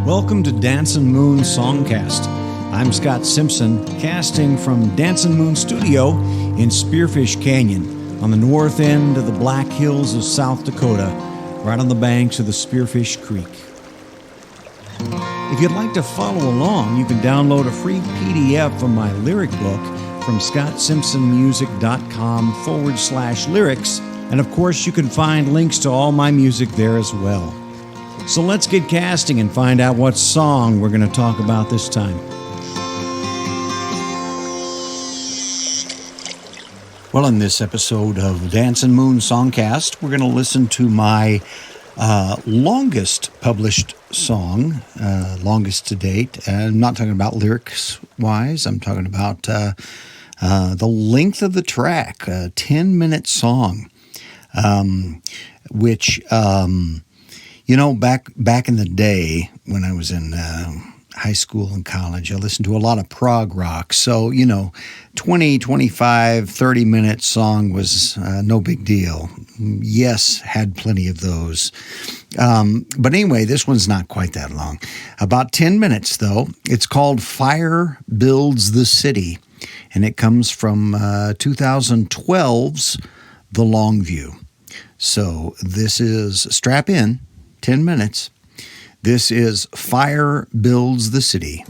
Welcome to Dancin Moon Songcast. I'm Scott Simpson, casting from Dancin Moon Studio in Spearfish Canyon on the north end of the Black Hills of South Dakota, right on the banks of the Spearfish Creek. If you'd like to follow along, you can download a free PDF of my lyric book from scottsimpsonmusic.com/lyrics, and of course you can find links to all my music there as well. So let's get casting and find out what song we're going to talk about this time. Well, in this episode of Dancin Moon Songcast, we're going to listen to my longest published song, longest to date. I'm not talking about lyrics-wise. I'm talking about the length of the track, a 10-minute song, which... You know, back in the day when I was in high school and college, I listened to a lot of prog rock. So, 20, 25, 30-minute song was no big deal. Yes, had plenty of those. But anyway, this one's not quite that long. About 10 minutes, though. It's called Fire Builds the City, and it comes from 2012's The Long View. So this is, strap in, 10 minutes. This is Fire Builds the City.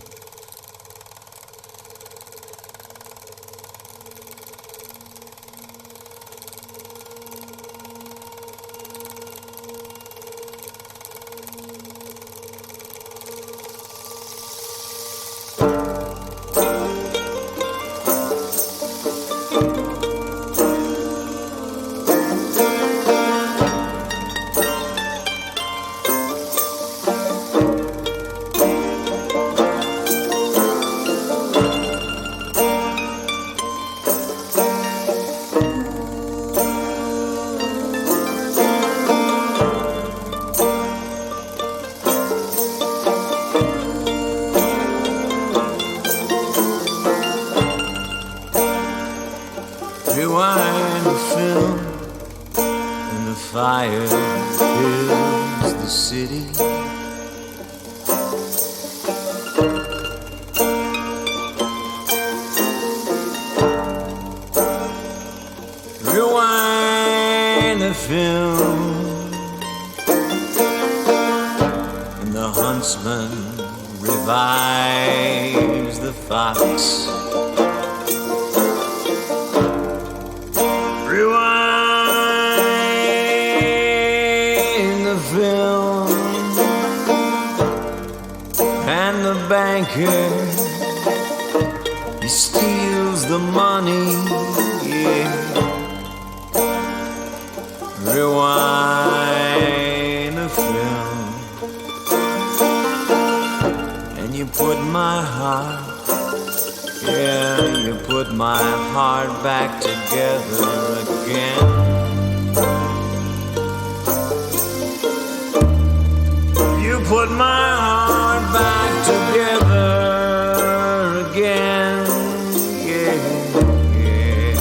Rewind the film, and the fire builds the city. Rewind the film, and the huntsman revives the fox. And the banker, he steals the money, yeah. Rewind the film, and you put my heart, yeah, you put my heart back together again. You put my heart back together again, yeah, yeah.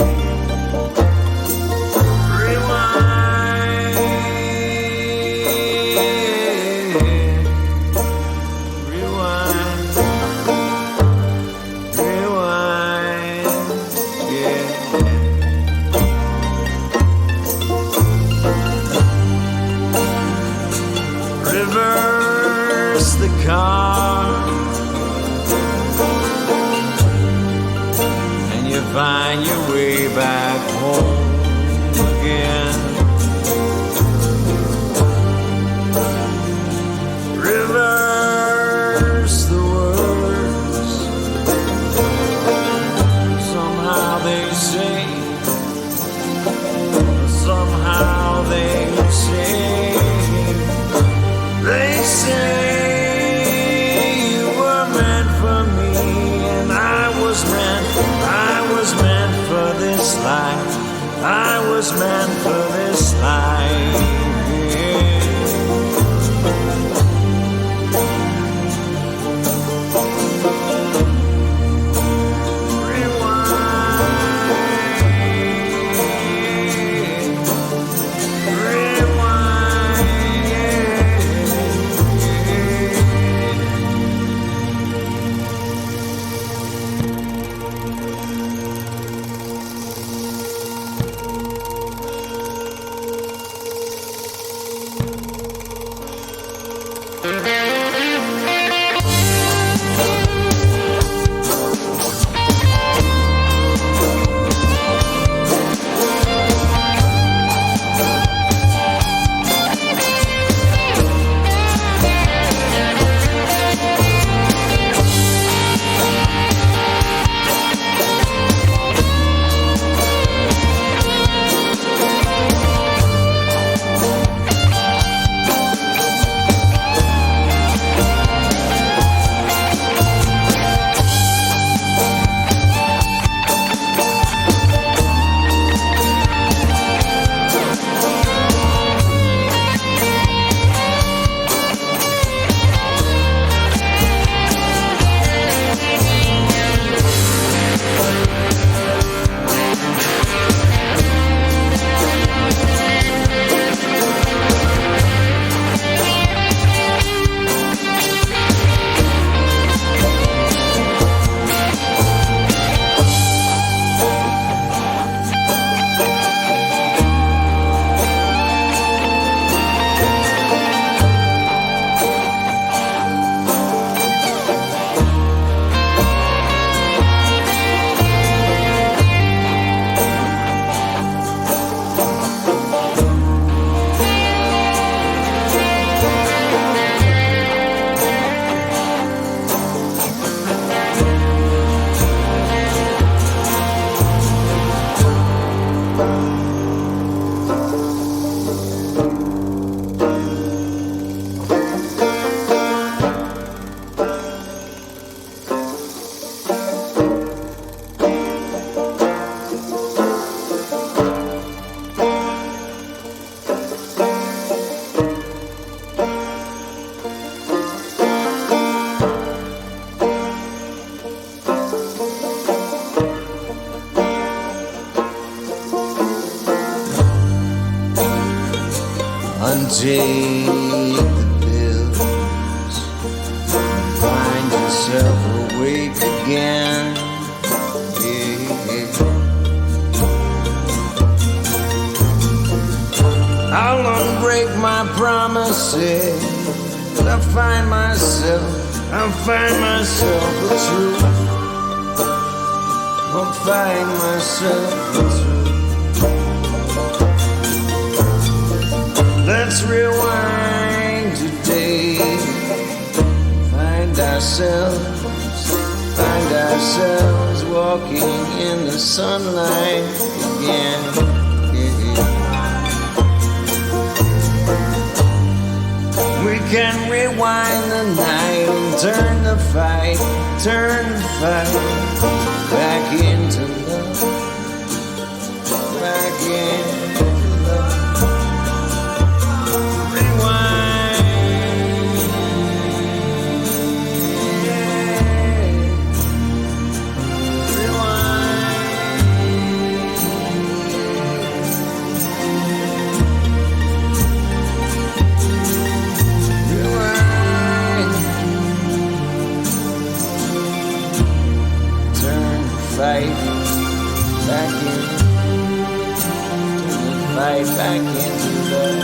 Rewind, rewind, rewind, yeah. Reverse the car, and you find your way back home again. Reverse the words, somehow they say, somehow they say. They say you were meant for me, and I was meant for this life. I was meant for this life, yeah. Rewind, rewind, yeah. take the pills, find yourself awake again. I'll unbreak my promises, but I'll find myself the truth. I'll find myself the truth. Let's rewind today. Find ourselves walking in the sunlight again. We can rewind the night and turn the fight back into love, back into love. Rewind, fight back into love.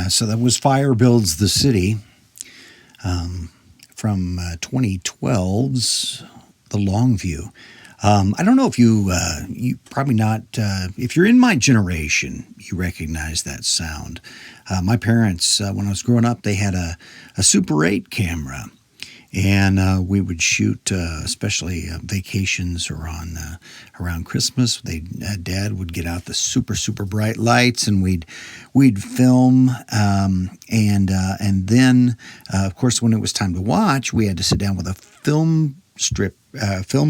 So that was Fire Builds the City from 2012's The Long View. I don't know if you probably not, if you're in my generation, you recognize that sound. My parents, when I was growing up, they had a Super 8 camera. And we would shoot, especially vacations or around Christmas. Dad would get out the super bright lights, and we'd film. And then, of course, when it was time to watch, we had to sit down with a film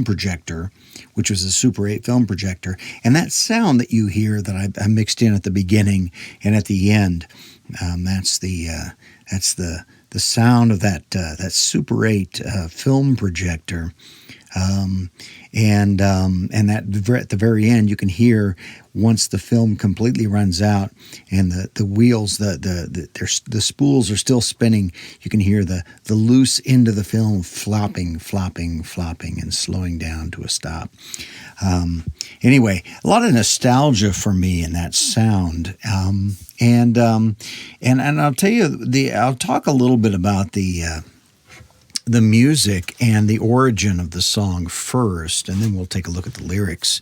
projector, which was a Super 8 film projector. And that sound that you hear that I mixed in at the beginning and at the end, that's the sound of that Super 8 film projector. And that at the very end, you can hear once the film completely runs out and the wheels, the spools are still spinning. You can hear the loose end of the film flopping, and slowing down to a stop. Anyway, a lot of nostalgia for me in that sound. And I'll tell you, I'll talk a little bit about the music and the origin of the song first, and then we'll take a look at the lyrics.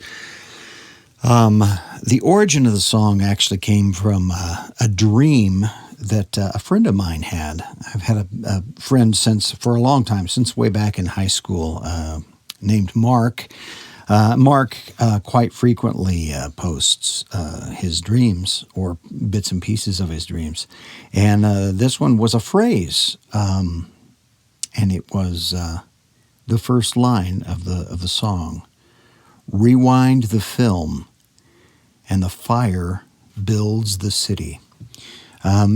The origin of the song actually came from a dream that a friend of mine had. I've had a friend for a long time, since way back in high school, named Mark. Mark quite frequently posts his dreams or bits and pieces of his dreams. And this one was a phrase. And it was the first line of the song. Rewind the film, and the fire builds the city.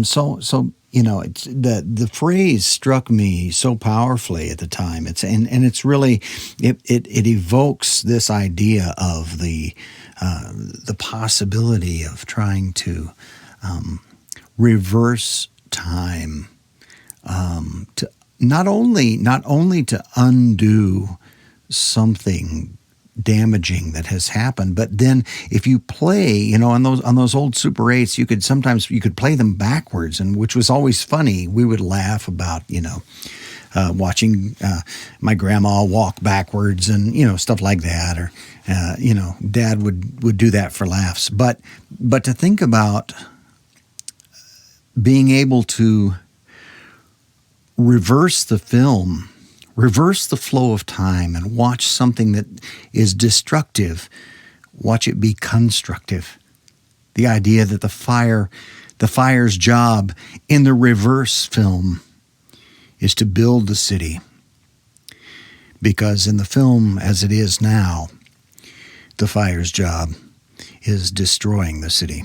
So you know, the phrase struck me so powerfully at the time. It's really it evokes this idea of the possibility of trying to reverse time, to not only to undo something damaging that has happened, but then if you play, you know, on those old Super 8s, you could play them backwards, and which was always funny. We would laugh about, you know, watching my grandma walk backwards and, you know, stuff like that, or you know, Dad would do that for laughs. But to think about being able to reverse the film, reverse the flow of time, and watch something that is destructive, watch it be constructive. The idea that the fire's job in the reverse film is to build the city. Because in the film, as it is now, the fire's job is destroying the city.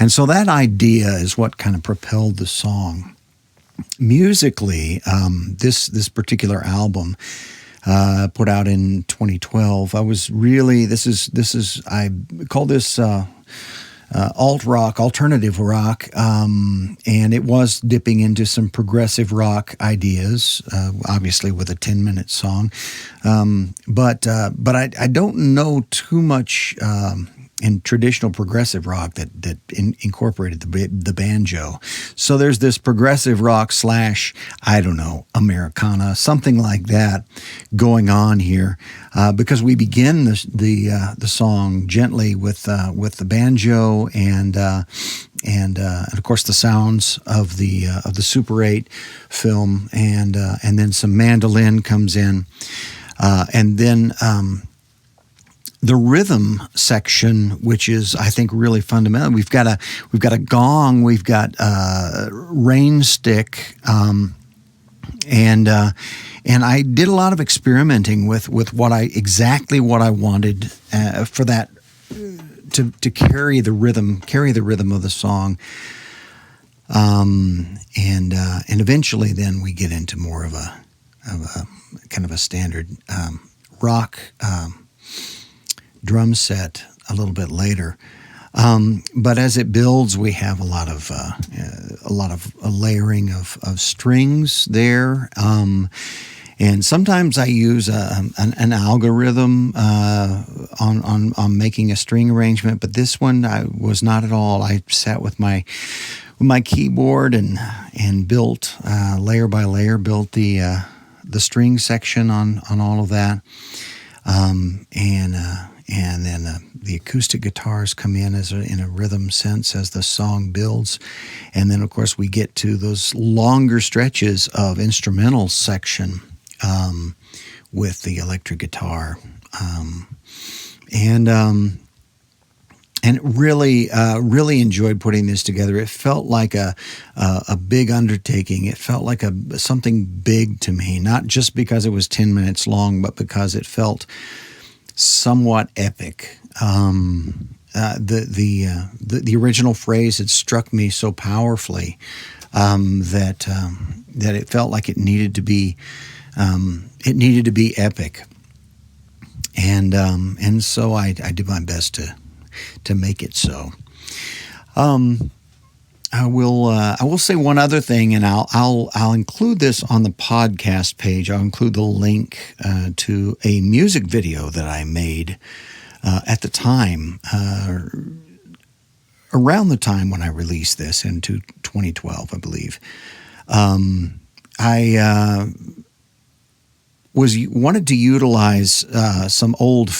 And so that idea is what kind of propelled the song. Musically, this particular album put out in 2012. I was really I call this alt rock, alternative rock, and it was dipping into some progressive rock ideas, obviously with a 10-minute song. But I don't know too much in traditional progressive rock that incorporated the banjo. So there's this progressive rock / I don't know, Americana, something like that going on here, because we begin the song gently with the banjo and of course the sounds of the Super 8 film, and then some mandolin comes in, and then the rhythm section, which is, I think, really fundamental. We've got a gong, we've got a rain stick, and I did a lot of experimenting with exactly what I wanted for that to carry the rhythm of the song, and eventually then we get into more of a kind of a standard rock drum set a little bit later, but as it builds, we have a lot of layering of strings there, and sometimes I use an algorithm on making a string arrangement. But this one I was not at all. I sat with my keyboard and built layer by layer, built the string section on all of that, and then the acoustic guitars come in in a rhythm sense as the song builds. And then, of course, we get to those longer stretches of instrumental section with the electric guitar. And really enjoyed putting this together. It felt like a big undertaking. It felt like something big to me, not just because it was 10 minutes long, but because it felt somewhat epic. The original phrase had struck me so powerfully that it felt like it needed to be epic. And so I did my best to make it so. I will say one other thing, and I'll include this on the podcast page. I'll include the link to a music video that I made at the time, around the time when I released this into 2012, I believe. I wanted to utilize some old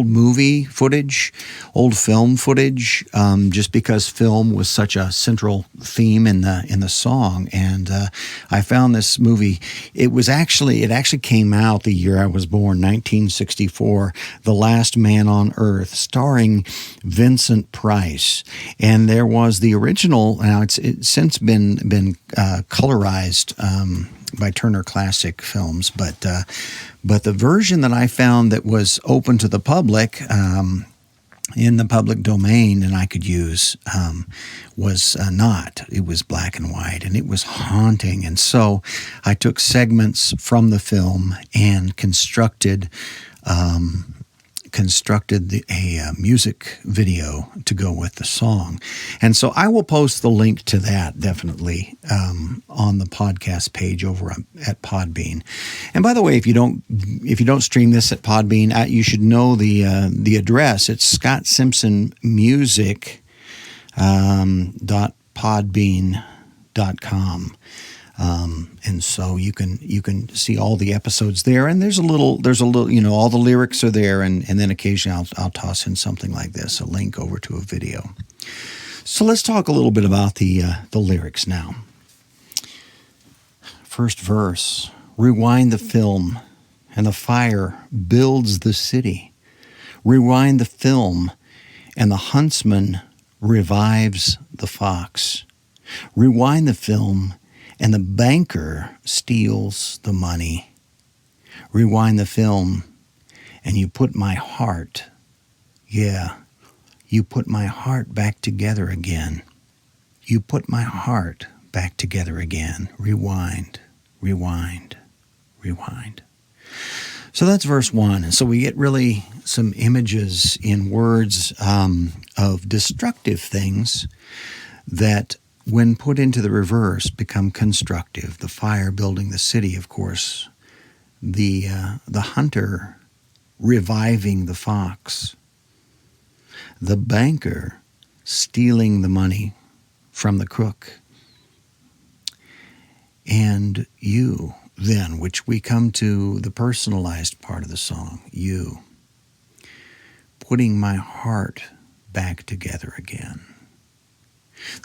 movie footage, old film footage, just because film was such a central theme in the song. And I found this movie. It actually came out the year I was born, 1964, The Last Man on Earth, starring Vincent Price. And there was the original. Now it's since been colorized by Turner Classic Films, but the version that I found that was open to the public, in the public domain, and I could use, was not. It was black and white, and it was haunting. And so I took segments from the film and constructed a music video to go with the song. And so I will post the link to that definitely on the podcast page over at Podbean. And by the way, if you don't stream this at Podbean, you should know the address. It's scottsimpsonmusic.podbean.com. And so you can see all the episodes there, and there's a little, all the lyrics are there, and then occasionally I'll toss in something like this, a link over to a video. So let's talk a little bit about the lyrics now. First verse: rewind the film, and the fire builds the city. Rewind the film, and the huntsman revives the fox. Rewind the film, and the banker steals the money. Rewind the film, and you put my heart, you put my heart back together again. You put my heart back together again. Rewind, rewind, rewind. So that's verse 1. And so we get really some images in words of destructive things that, when put into the reverse, become constructive. The fire building the city, of course. The hunter reviving the fox. The banker stealing the money from the crook. And you, then, which we come to the personalized part of the song, you, putting my heart back together again.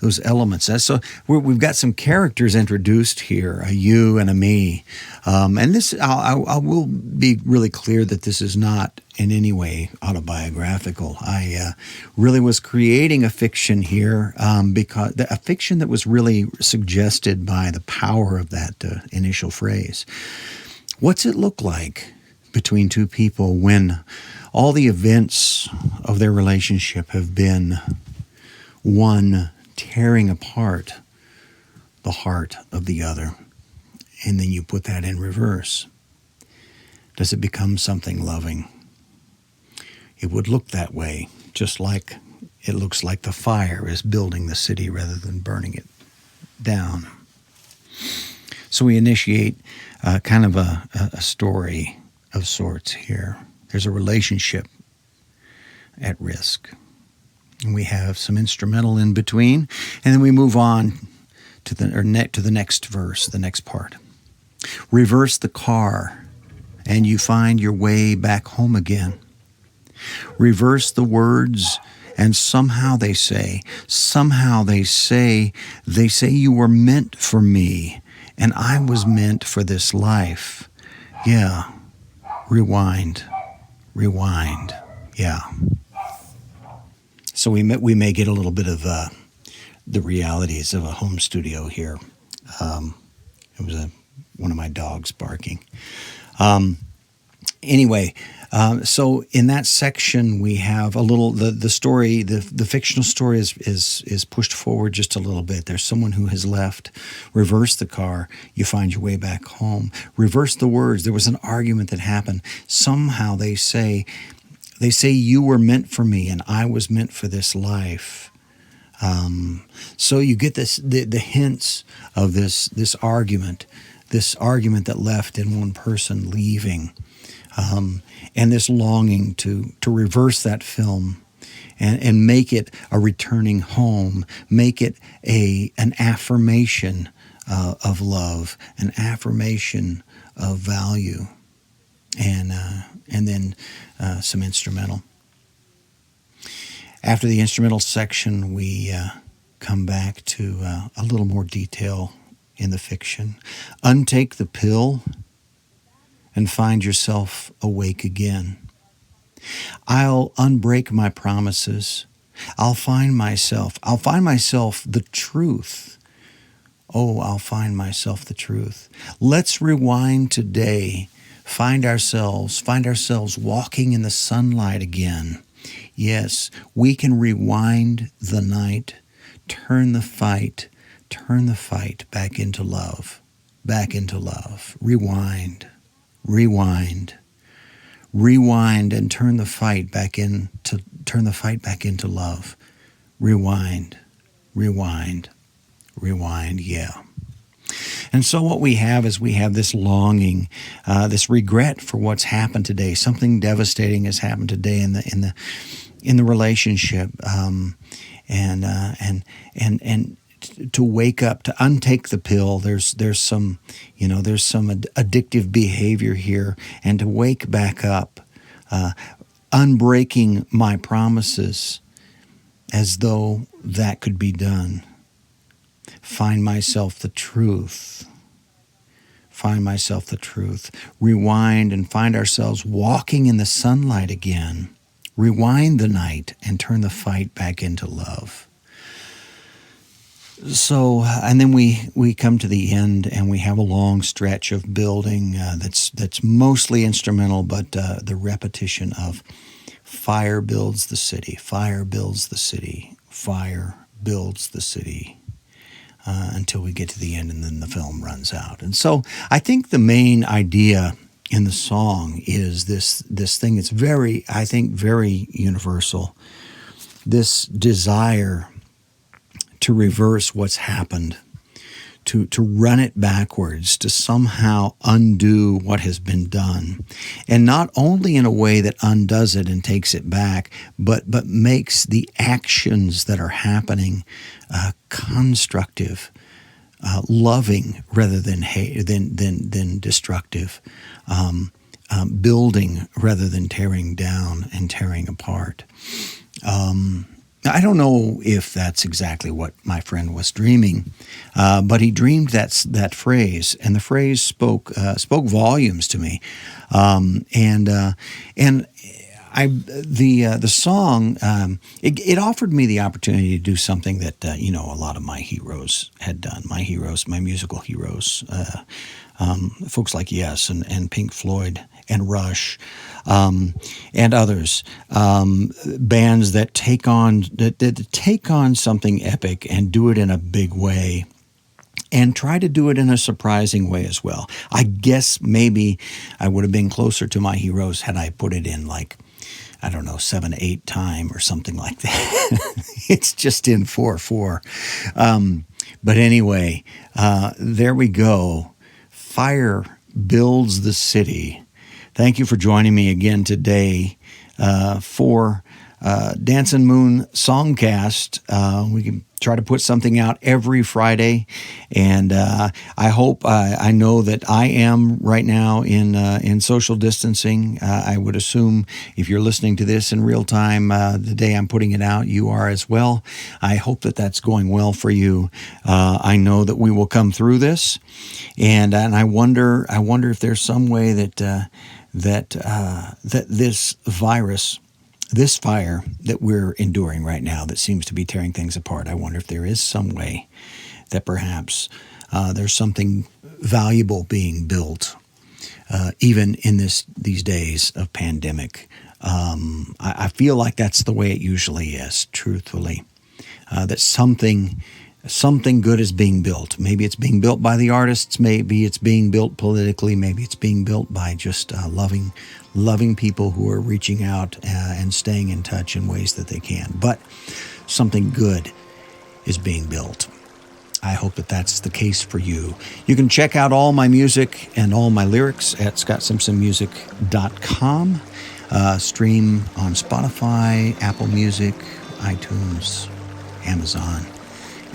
Those elements. So we've got some characters introduced here, a you and a me. And this, I will be really clear that this is not in any way autobiographical. I really was creating a fiction here, because a fiction that was really suggested by the power of that initial phrase. What's it look like between two people when all the events of their relationship have been one tearing apart the heart of the other, and then you put that in reverse? Does it become something loving? It would look that way, just like it looks like the fire is building the city rather than burning it down. So we initiate kind of a story of sorts here. There's a relationship at risk. And we have some instrumental in between, and then we move on to the next verse, the next part. Reverse the car, and you find your way back home again. Reverse the words, and somehow they say you were meant for me, and I was meant for this life. Yeah, rewind, yeah. So we may get a little bit of the realities of a home studio here. It was one of my dogs barking. Anyway, So in that section, we have a little the story. The fictional story is pushed forward just a little bit. There's someone who has left. Reverse the car. You find your way back home. Reverse the words. There was an argument that happened. Somehow they say you were meant for me and I was meant for this life. So you get the hints of this argument that left in one person leaving. And this longing to reverse that film and make it a returning home, make it an affirmation of love, an affirmation of value, and then some instrumental. After the instrumental section, we come back to a little more detail in the fiction. Untake the pill and find yourself awake again. I'll unbreak my promises. I'll find myself the truth. Oh, I'll find myself the truth. Let's rewind today. Find ourselves walking in the sunlight again. Yes, we can rewind the night, turn the fight back into love, rewind, and turn the fight back into love. Rewind, yeah. And so what we have is this longing, this regret for what's happened today. Something devastating has happened today in the relationship, and to wake up, to untake the pill. There's some addictive behavior here, and to wake back up, unbreaking my promises, as though that could be done. Find myself the truth. Rewind and find ourselves walking in the sunlight again. Rewind the night and turn the fight back into love. So, and then we come to the end, and we have a long stretch of building that's mostly instrumental, but the repetition of fire builds the city, fire builds the city, fire builds the city, until we get to the end, and then the film runs out. And so I think the main idea in the song is this thing that's very universal, this desire to reverse what's happened, to run it backwards, to somehow undo what has been done. And not only in a way that undoes it and takes it back, but makes the actions that are happening constructive, loving rather than destructive, building rather than tearing down and tearing apart. I don't know if that's exactly what my friend was dreaming, but he dreamed that phrase, and the phrase spoke volumes to me. The song it offered me the opportunity to do something that a lot of my heroes had done. My musical heroes, folks like Yes and Pink Floyd and Rush, and others, bands that take on something epic and do it in a big way, and try to do it in a surprising way as well. I guess maybe I would have been closer to my heroes had I put it in 7/8 time or something like that. It's just in 4/4. But anyway, there we go. Fire builds the city. Thank you for joining me again today for Dancin Moon Songcast. We can try to put something out every Friday, and I hope I know that I am right now in social distancing. I would assume if you're listening to this in real time, the day I'm putting it out, you are as well. I hope that that's going well for you. I know that we will come through this, and I wonder if there's some way that this virus, this fire that we're enduring right now that seems to be tearing things apart, I wonder if there is some way that perhaps there's something valuable being built even in these days of pandemic. I feel like that's the way it usually is, truthfully, that something good is being built. Maybe it's being built by the artists. Maybe it's being built politically. Maybe it's being built by just loving people who are reaching out and staying in touch in ways that they can. But something good is being built. I hope that that's the case for you. You can check out all my music and all my lyrics at scottsimpsonmusic.com. Stream on Spotify, Apple Music, iTunes, Amazon,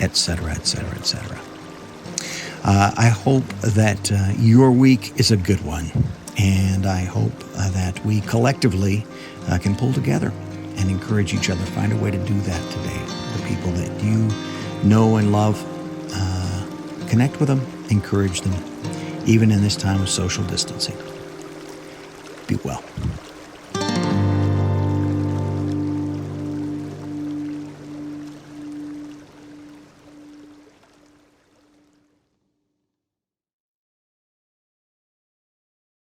etc., etc., etc. I hope that your week is a good one, and I hope that we collectively can pull together and encourage each other. Find a way to do that today. The people that you know and love, connect with them, encourage them, even in this time of social distancing. Be well.